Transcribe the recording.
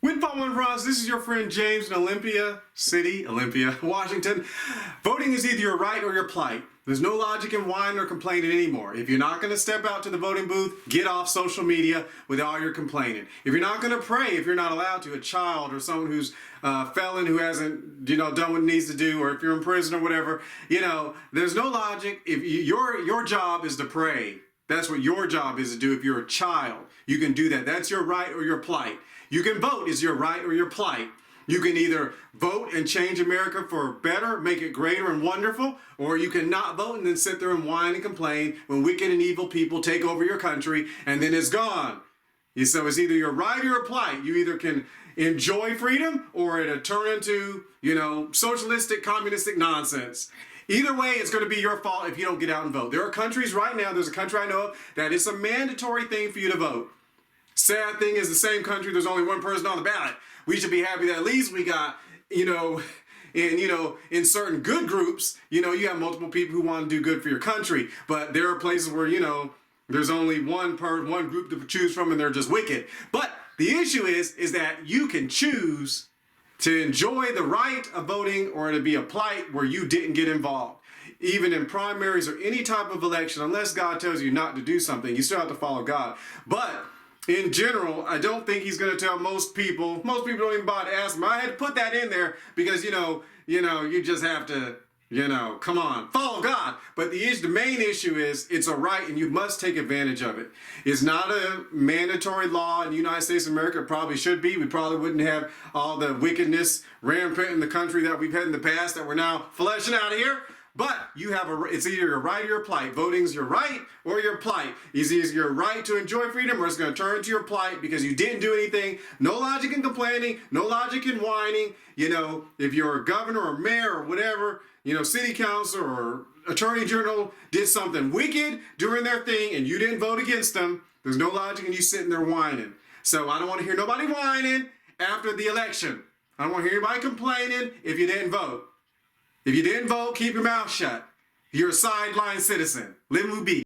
Win One Ross, this is your friend James in Olympia City, Washington. Voting is either your right or your plight. There's no logic in whining or complaining anymore. If you're not going to step out to the voting booth, get off social media with all your complaining. If you're not going to pray, if you're not allowed to, a child or someone who's a felon who hasn't, done what needs to do, or if you're in prison or whatever, there's no logic. If your job is to pray. That's what your job is to do. If you're a child, you can do that. That's your right or your plight. You can vote is your right or your plight. You can either vote and change America for better, make it greater and wonderful, or you can not vote and then sit there and whine and complain when wicked and evil people take over your country and then it's gone. So it's either your right or your plight. You either can enjoy freedom or it'll turn into, socialistic, communistic nonsense. Either way, it's going to be your fault if you don't get out and vote. There are countries right now, there's a country I know of, that it's a mandatory thing for you to vote. Sad thing is the same country, there's only one person on the ballot. We should be happy that at least we got, in certain good groups, you have multiple people who want to do good for your country. But there are places where, there's only one group to choose from and they're just wicked. But the issue is that you can choose to enjoy the right of voting or to be a plight where you didn't get involved. Even in primaries or any type of election, unless God tells you not to do something, you still have to follow God. But in general, I don't think he's going to tell most people don't even bother to ask him. I had to put that in there because, you just have to, come on, follow God. But the main issue is it's a right and you must take advantage of it. It's not a mandatory law in the United States of America. It probably should be. We probably wouldn't have all the wickedness rampant in the country that we've had in the past that we're now fleshing out here. But you have it's either your right or your plight. Voting's your right or your plight. It's either your right to enjoy freedom or it's going to turn into your plight because you didn't do anything. No logic in complaining, no logic in whining. If you're a governor or mayor or whatever, city council or attorney general did something wicked during their thing and you didn't vote against them, there's no logic in you sitting there whining. So I don't want to hear nobody whining after the election. I don't want to hear anybody complaining if you didn't vote. If you didn't vote, keep your mouth shut. You're a sideline citizen. Live and be.